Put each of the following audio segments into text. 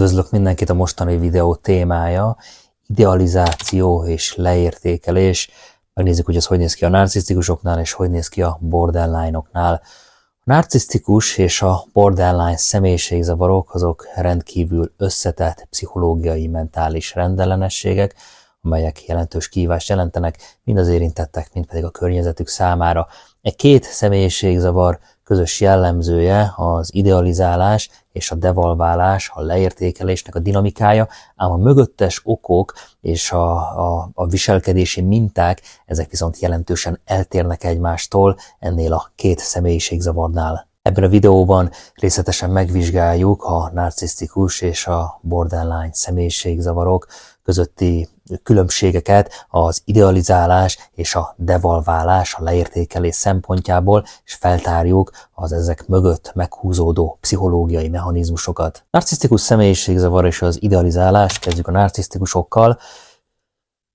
Üdvözlök mindenkit, a mostani videó témája idealizáció és leértékelés. Megnézzük, hogy ez hogy néz ki a narcisztikusoknál, és hogy néz ki a borderline-oknál. A narcisztikus és a borderline személyiségzavarok azok rendkívül összetett pszichológiai, mentális rendellenességek, amelyek jelentős kihívást jelentenek mind az érintettek, mind pedig a környezetük számára. Két személyiségzavar közös jellemzője az idealizálás és a devalválás, a leértékelésnek a dinamikája, ám a mögöttes okok és a viselkedési minták, ezek viszont jelentősen eltérnek egymástól ennél a két személyiségzavarnál. Ebben a videóban részletesen megvizsgáljuk a narcisztikus és a borderline személyiségzavarok közötti különbségeket az idealizálás és a devalválás, a leértékelés szempontjából, és feltárjuk az ezek mögött meghúzódó pszichológiai mechanizmusokat. Narcisztikus személyiségzavar és az idealizálás, kezdjük a narcisztikusokkal.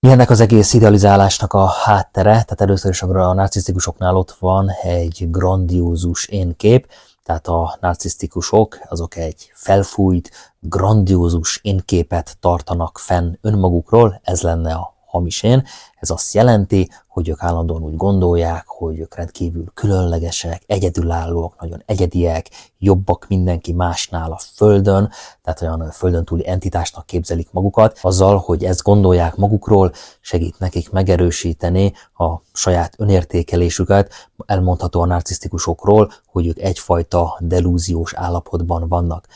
Mi ennek az egész idealizálásnak a háttere? Tehát először is a narcisztikusoknál ott van egy grandiózus énkép, tehát a narcisztikusok azok egy felfújt, grandiózus énképet tartanak fenn önmagukról, ez lenne a hamis én. Ez azt jelenti, hogy ők állandóan úgy gondolják, hogy ők rendkívül különlegesek, egyedülállóak, nagyon egyediek, jobbak mindenki másnál a Földön, tehát olyan földön túli entitásnak képzelik magukat. Azzal, hogy ezt gondolják magukról, segít nekik megerősíteni a saját önértékelésüket. Elmondható a narcisztikusokról, hogy ők egyfajta delúziós állapotban vannak.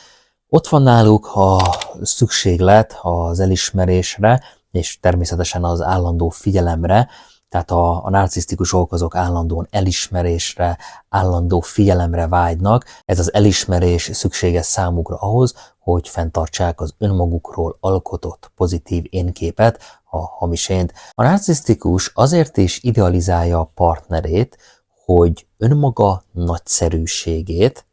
Ott van náluk a szükséglet az elismerésre, és természetesen az állandó figyelemre, tehát a narcisztikusok azok állandóan elismerésre, állandó figyelemre vágynak. Ez az elismerés szükséges számukra ahhoz, hogy fenntartsák az önmagukról alkotott pozitív énképet, a hamis ént. A narcisztikus azért is idealizálja a partnerét, hogy önmaga nagyszerűségét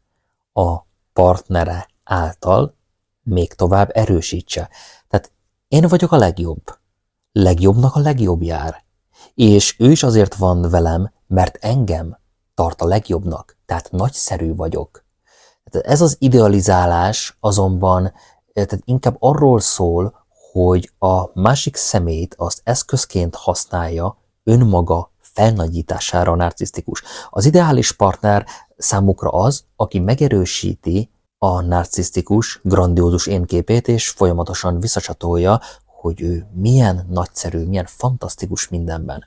a partnere által még tovább erősítse. Tehát én vagyok a legjobb. Legjobbnak a legjobb jár. És ő is azért van velem, mert engem tart a legjobbnak. Tehát nagyszerű vagyok. Tehát ez az idealizálás azonban tehát inkább arról szól, hogy a másik személyt azt eszközként használja önmaga felnagyítására a narcisztikus. Az ideális partner számukra az, aki megerősíti a narcisztikus grandiózus énképét, és folyamatosan visszacsatolja, hogy ő milyen nagyszerű, milyen fantasztikus mindenben.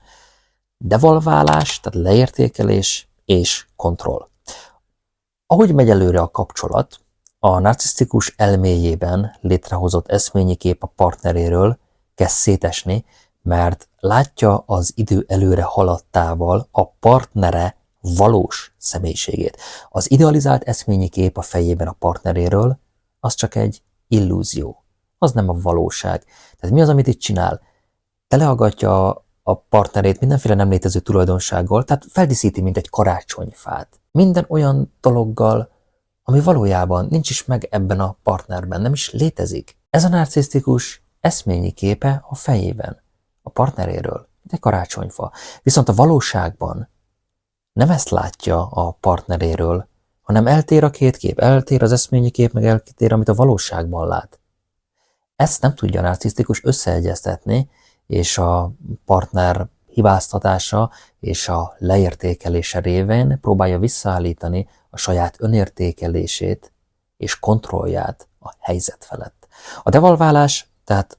Devalválás, tehát leértékelés és kontroll. Ahogy megy előre a kapcsolat, a narcisztikus elméjében létrehozott eszményi kép a partneréről kezd szétesni, mert látja az idő előre haladtával a partnere valós személyiségét. Az idealizált eszményi kép a fejében a partneréről, az csak egy illúzió. Az nem a valóság. Tehát mi az, amit itt csinál? Teleaggatja a partnerét mindenféle nem létező tulajdonsággal, tehát feldíszíti, mint egy karácsonyfát. Minden olyan dologgal, ami valójában nincs is meg ebben a partnerben, nem is létezik. Ez a narcisztikus eszményi képe a fejében, a partneréről, mint egy karácsonyfa. Viszont a valóságban nem ezt látja a partneréről, hanem eltér a két kép, eltér az eszményi kép, meg eltér, amit a valóságban lát. Ezt nem tudja a narcisztikus összeegyeztetni, és a partner hibáztatása és a leértékelése révén próbálja visszaállítani a saját önértékelését és kontrollját a helyzet felett. A devalválás, tehát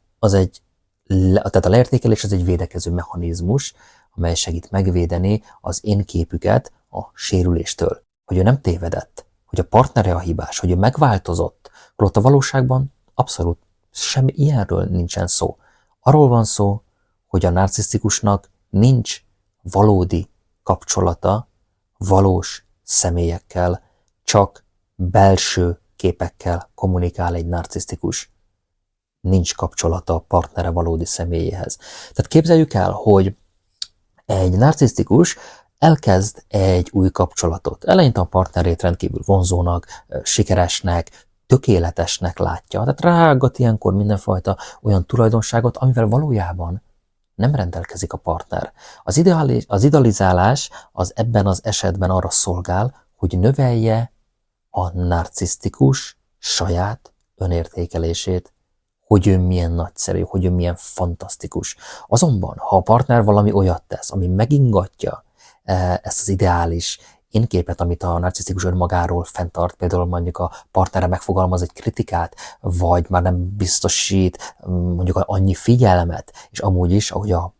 a leértékelés az egy védekező mechanizmus, amely segít megvédeni az én képüket a sérüléstől. Hogy ő nem tévedett, hogy a partnere a hibás, hogy ő megváltozott, holott a valóságban abszolút semmi ilyenről nincsen szó. Arról van szó, hogy a narcisztikusnak nincs valódi kapcsolata valós személyekkel, csak belső képekkel kommunikál egy narcisztikus. Nincs kapcsolata a partnere valódi személyéhez. Tehát képzeljük el, hogy egy narcisztikus elkezd egy új kapcsolatot. Eleinte a partnerét rendkívül vonzónak, sikeresnek, tökéletesnek látja. Tehát ráaggat ilyenkor mindenfajta olyan tulajdonságot, amivel valójában nem rendelkezik a partner. Az idealizálás az ebben az esetben arra szolgál, hogy növelje a narcisztikus saját önértékelését, hogy ő milyen nagyszerű, hogy ő milyen fantasztikus. Azonban, ha a partner valami olyat tesz, ami megingatja ezt az ideális énképet, amit a narcisztikus önmagáról fenntart, például mondjuk a partnere megfogalmaz egy kritikát, vagy már nem biztosít mondjuk annyi figyelmet, és amúgy is, ahogy a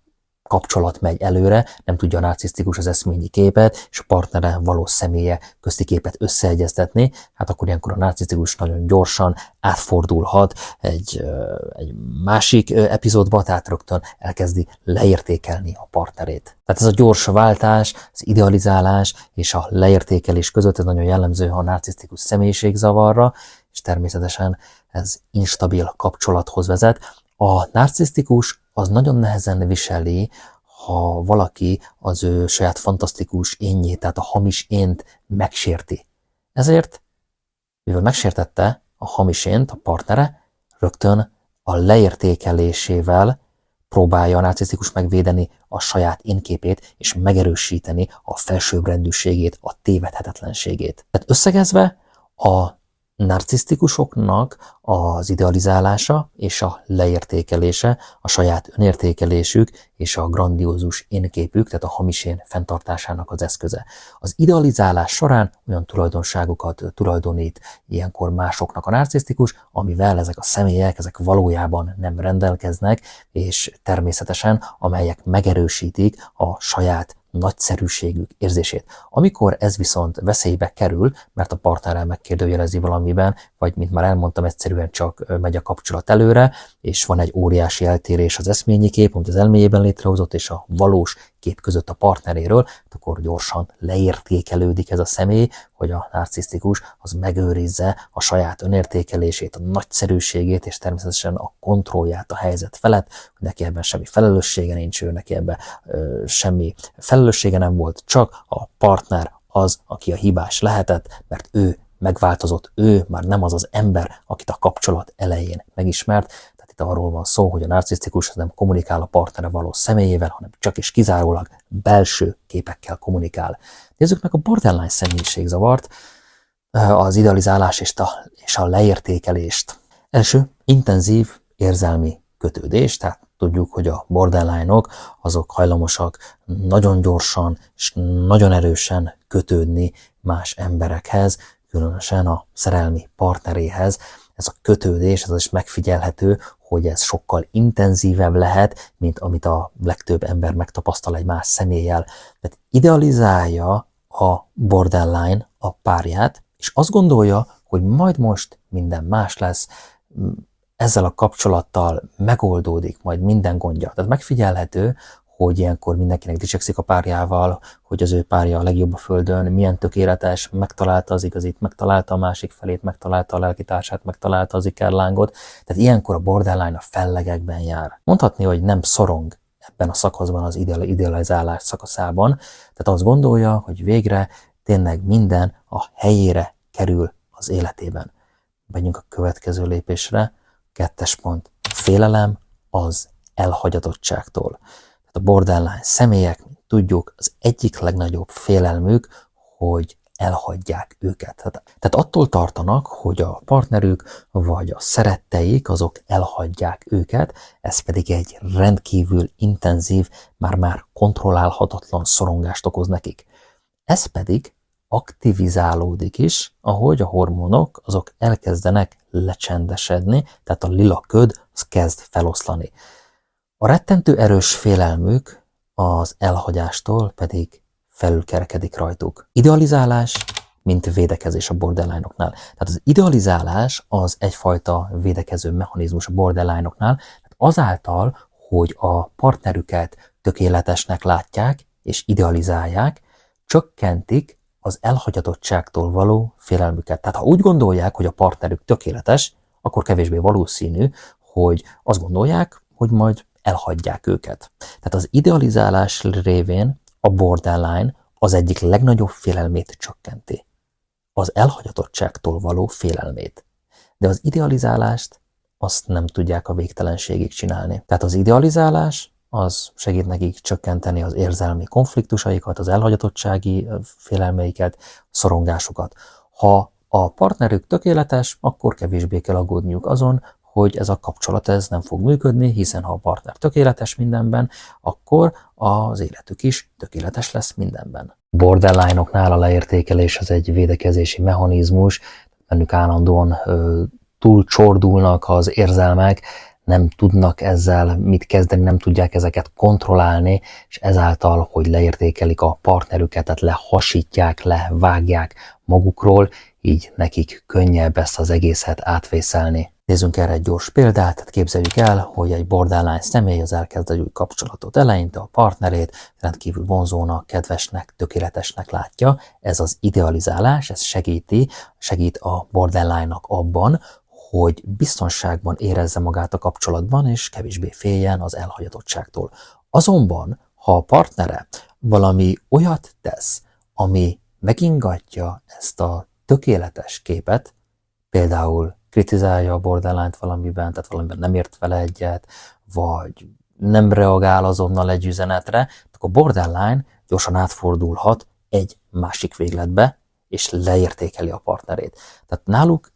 kapcsolat megy előre, nem tudja a narcisztikus az eszményi képet és a partnere valós személye közti képet összeegyeztetni, hát akkor ilyenkor a narcisztikus nagyon gyorsan átfordulhat egy másik epizódba, tehát rögtön elkezdi leértékelni a partnerét. Tehát ez a gyors váltás, az idealizálás és a leértékelés között ez nagyon jellemző a narcisztikus személyiségzavarra, és természetesen ez instabil kapcsolathoz vezet. A narcisztikus az nagyon nehezen viseli, ha valaki az ő saját fantasztikus énjét, tehát a hamis ént megsérti. Ezért, mivel megsértette a hamis ént a partnere, rögtön a leértékelésével próbálja a narcisztikus megvédeni a saját énképét, és megerősíteni a felsőbbrendűségét, a tévedhetetlenségét. Tehát összegezve, a narcisztikusoknak az idealizálása és a leértékelése, a saját önértékelésük és a grandiózus énképük, tehát a hamis én fenntartásának az eszköze. Az idealizálás során olyan tulajdonságokat tulajdonít ilyenkor másoknak a narcisztikus, amivel ezek a személyek, ezek valójában nem rendelkeznek, és természetesen amelyek megerősítik a saját nagyszerűségük érzését. Amikor ez viszont veszélybe kerül, mert a partnerrel megkérdőjelezi valamiben, vagy mint már elmondtam, egyszerűen csak megy a kapcsolat előre, és van egy óriási eltérés az eszményi kép, amit az elméjében létrehozott, és a valós kép között a partneréről, akkor gyorsan leértékelődik ez a személy, hogy a narcisztikus az megőrizze a saját önértékelését, a nagyszerűségét, és természetesen a kontrollját a helyzet felett, hogy neki ebben semmi felelőssége nincs, neki ebben semmi felelőssége nem volt, csak a partner az, aki a hibás lehetett, mert ő megváltozott, ő már nem az az ember, akit a kapcsolat elején megismert. Tehát itt arról van szó, hogy a narcisztikus nem kommunikál a partnere valós személyével, hanem csak és kizárólag belső képekkel kommunikál. Nézzük meg a borderline személyiségzavart, az idealizálás és a leértékelést. Első, intenzív érzelmi kötődés, tehát tudjuk, hogy a borderline-ok azok hajlamosak nagyon gyorsan és nagyon erősen kötődni más emberekhez, különösen a szerelmi partneréhez. Ez a kötődés, ez is megfigyelhető, hogy ez sokkal intenzívebb lehet, mint amit a legtöbb ember megtapasztal egy más személlyel. Tehát idealizálja a borderline a párját, és azt gondolja, hogy majd most minden más lesz, ezzel a kapcsolattal megoldódik majd minden gondja. Tehát megfigyelhető, hogy ilyenkor mindenkinek dicsekszik a párjával, hogy az ő párja a legjobb a földön, milyen tökéletes, megtalálta az igazit, megtalálta a másik felét, megtalálta a lelkitársát, megtalálta az ikerlángot. Tehát ilyenkor a borderline a fellegekben jár. Mondhatni, hogy nem szorong ebben a szakaszban, az idealizálás szakaszában. Tehát azt gondolja, hogy végre tényleg minden a helyére kerül az életében. Menjünk a következő lépésre. 2. pont. Félelem az elhagyatottságtól. A borderline személyek, mint tudjuk, az egyik legnagyobb félelmük, hogy elhagyják őket. Tehát attól tartanak, hogy a partnerük vagy a szeretteik azok elhagyják őket, ez pedig egy rendkívül intenzív, már kontrollálhatatlan szorongást okoz nekik. Ez pedig aktivizálódik is, ahogy a hormonok azok elkezdenek lecsendesedni, tehát a lila köd az kezd feloszlani. A rettentő erős félelmük az elhagyástól pedig felülkerekedik rajtuk. Idealizálás, mint védekezés a borderline-oknál. Tehát az idealizálás az egyfajta védekező mechanizmus a borderline-oknál, tehát azáltal, hogy a partnerüket tökéletesnek látják és idealizálják, csökkentik az elhagyatottságtól való félelmüket. Tehát ha úgy gondolják, hogy a partnerük tökéletes, akkor kevésbé valószínű, hogy azt gondolják, hogy majd elhagyják őket. Tehát az idealizálás révén a borderline az egyik legnagyobb félelmét csökkenti. Az elhagyatottságtól való félelmét. De az idealizálást azt nem tudják a végtelenségig csinálni. Tehát az idealizálás az segít nekik csökkenteni az érzelmi konfliktusaikat, az elhagyatottsági félelmeiket, szorongásokat. Ha a partnerük tökéletes, akkor kevésbé kell aggódniuk azon, hogy ez a kapcsolat ez nem fog működni, hiszen ha a partner tökéletes mindenben, akkor az életük is tökéletes lesz mindenben. Borderline-oknál a leértékelés az egy védekezési mechanizmus, bennük állandóan túl csordulnak az érzelmek, nem tudnak ezzel mit kezdeni, nem tudják ezeket kontrollálni, és ezáltal, hogy leértékelik a partnerüket, tehát lehasítják, levágják magukról, így nekik könnyebb ezt az egészet átvészelni. Nézzünk erre egy gyors példát, tehát képzeljük el, hogy egy borderline személy az elkezd egy új kapcsolatot eleinte, a partnerét rendkívül vonzónak, kedvesnek, tökéletesnek látja. Ez az idealizálás, ez segít a borderline-nak abban, hogy biztonságban érezze magát a kapcsolatban, és kevésbé féljen az elhagyatottságtól. Azonban, ha a partnere valami olyat tesz, ami megingatja ezt a tökéletes képet, például kritizálja a borderline-t valamiben, tehát valamiben nem ért vele egyet, vagy nem reagál azonnal egy üzenetre, akkor a borderline gyorsan átfordulhat egy másik végletbe, és leértékeli a partnerét. Tehát náluk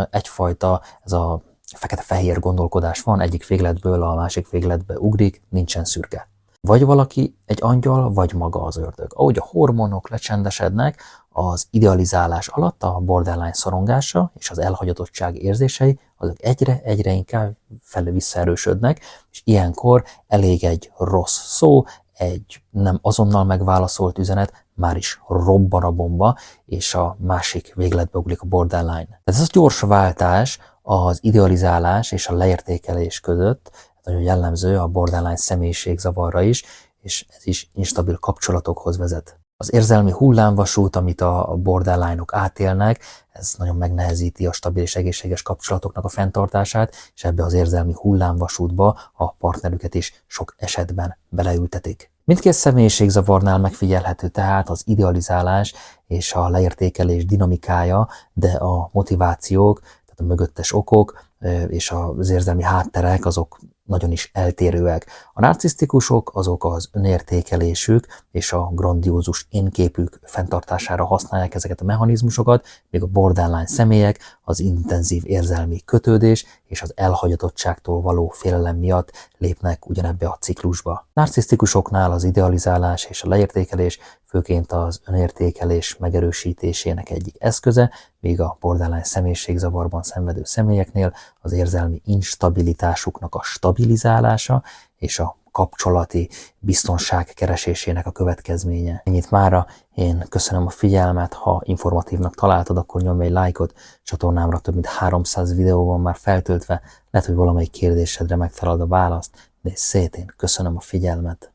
egyfajta ez a fekete-fehér gondolkodás van, egyik végletből a másik végletbe ugrik, nincsen szürke. Vagy valaki egy angyal, vagy maga az ördög. Ahogy a hormonok lecsendesednek, az idealizálás alatt a borderline szorongása és az elhagyatottság érzései, azok egyre inkább visszaerősödnek, és ilyenkor elég egy rossz szó, egy nem azonnal megválaszolt üzenet, már is robban a bomba, és a másik végletbe ugrik a borderline. Tehát ez a gyors váltás az idealizálás és a leértékelés között nagyon jellemző a borderline személyiségzavarra is, és ez is instabil kapcsolatokhoz vezet. Az érzelmi hullámvasút, amit a borderline-ok átélnek, ez nagyon megnehezíti a stabil és egészséges kapcsolatoknak a fenntartását, és ebbe az érzelmi hullámvasútba a partnerüket is sok esetben beleültetik. Mindkét személyiségzavarnál megfigyelhető tehát az idealizálás és a leértékelés dinamikája, de a motivációk, tehát a mögöttes okok és az érzelmi hátterek azok nagyon is eltérőek. A narcisztikusok azok az önértékelésük és a grandiózus énképük fenntartására használják ezeket a mechanizmusokat, míg a borderline személyek az intenzív érzelmi kötődés és az elhagyatottságtól való félelem miatt lépnek ugyanebbe a ciklusba. Narcisztikusoknál az idealizálás és a leértékelés főként az önértékelés megerősítésének egyik eszköze, míg a borderline személyiségzavarban szenvedő személyeknél az érzelmi instabilitásuknak a stabilizálása és a kapcsolati biztonság keresésének a következménye. Ennyit mára, én köszönöm a figyelmet, ha informatívnak találtad, akkor nyomj egy lájkot, csatornámra több mint 300 videó van már feltöltve, lehet, hogy valamelyik kérdésedre megtalálod a választ, de szét én köszönöm a figyelmet.